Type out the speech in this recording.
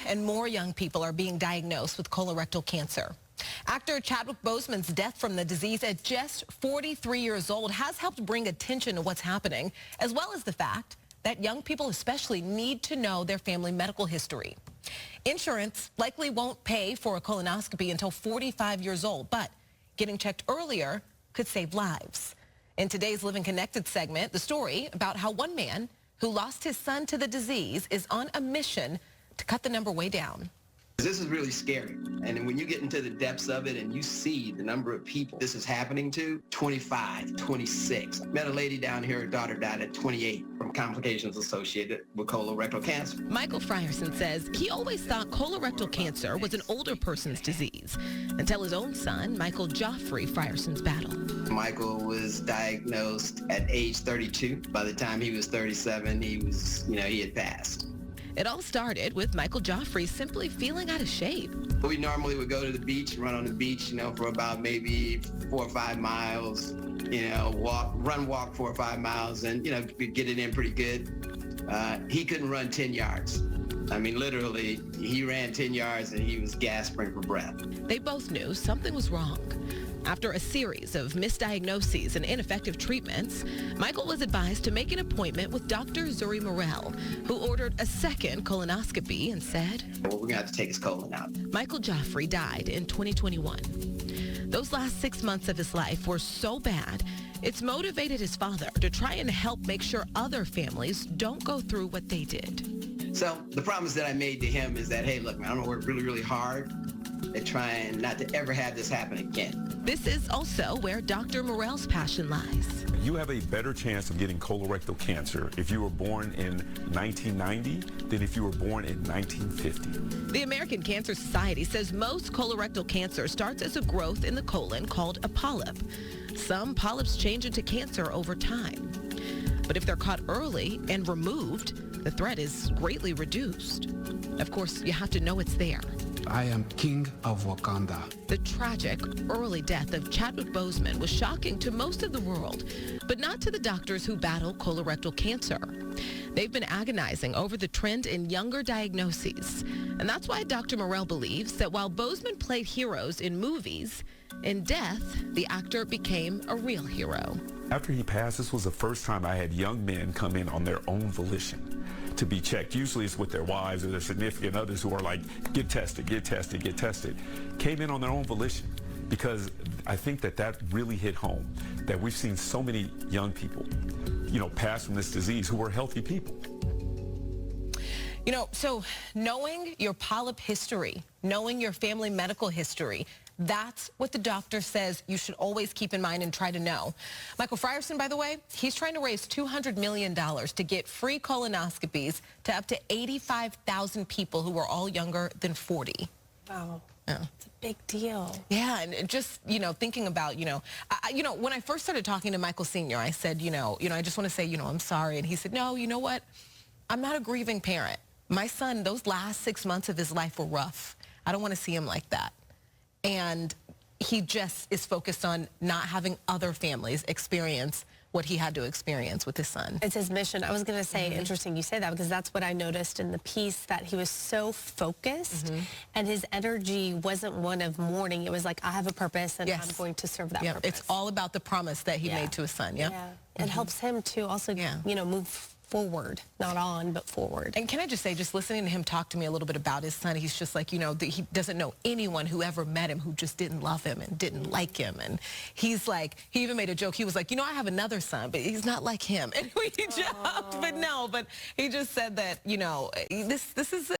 and more young people are being diagnosed with colorectal cancer. Actor Chadwick Boseman's death from the disease at just 43 years old has helped bring attention to what's happening, as well as the fact that young people especially need to know their family medical history. Insurance likely won't pay for a colonoscopy until 45 years old, but getting checked earlier could save lives. In today's Living Connected segment, the story about how one man who lost his son to the disease is on a mission to cut the number way down. This is really scary. And when you get into the depths of it and you see the number of people this is happening to, 25, 26. Met a lady down here, her daughter died at 28 from complications associated with colorectal cancer. Michael Frierson says he always thought colorectal cancer was an older person's disease until his own son, Michael Joffrey Frierson's battle. Michael was diagnosed at age 32. By the time he was 37, he had passed. It all started with Michael Joffrey simply feeling out of shape. We normally would go to the beach, run on the beach, for about maybe 4 or 5 miles, walk 4 or 5 miles and, get it in pretty good. He couldn't run 10 yards. Literally, he ran 10 yards and he was gasping for breath. They both knew something was wrong. After a series of misdiagnoses and ineffective treatments, Michael was advised to make an appointment with Dr. Zuri Morel, who ordered a second colonoscopy and said, "Well, we're going to have to take his colon out." Michael Joffrey died in 2021. Those last 6 months of his life were so bad, it's motivated his father to try and help make sure other families don't go through what they did. So the promise that I made to him is that, hey, look, man, I'm going to work really, really hard at trying not to ever have this happen again. This is also where Dr. Morel's passion lies. You have a better chance of getting colorectal cancer if you were born in 1990 than if you were born in 1950. The American Cancer Society says most colorectal cancer starts as a growth in the colon called a polyp. Some polyps change into cancer over time. But if they're caught early and removed, the threat is greatly reduced. Of course, you have to know it's there. I am king of Wakanda. The tragic early death of Chadwick Boseman was shocking to most of the world, but not to the doctors who battle colorectal cancer. They've been agonizing over the trend in younger diagnoses. And that's why Dr. Morel believes that while Boseman played heroes in movies, in death, the actor became a real hero. After he passed, this was the first time I had young men come in on their own volition to be checked. Usually it's with their wives or their significant others who are like, get tested, get tested, get tested. Came in on their own volition because I think that really hit home, that we've seen so many young people, pass from this disease who were healthy people. So knowing your polyp history, knowing your family medical history, that's what the doctor says you should always keep in mind and try to know. Michael Frierson, by the way, he's trying to raise $200 million to get free colonoscopies to up to 85,000 people who are all younger than 40. Wow. Yeah. It's a big deal. Yeah, and just, thinking about, when I first started talking to Michael Sr., I said, I just want to say, I'm sorry. And he said, no, you know what? I'm not a grieving parent. My son, those last 6 months of his life were rough. I don't want to see him like that. And he just is focused on not having other families experience what he had to experience with his son. It's his mission. I was going to say, interesting you say that, because that's what I noticed in the piece, that he was so focused and his energy wasn't one of mourning. It was like, I have a purpose and I'm going to serve that purpose. It's all about the promise that he made to his son. Yeah. It helps him to also, move forward, not on, but forward. And can I just say, just listening to him talk to me a little bit about his son, he's just like, he doesn't know anyone who ever met him who just didn't love him and didn't like him. And he's like, he even made a joke. He was like, I have another son, but he's not like him. And we joked, but he just said that, this is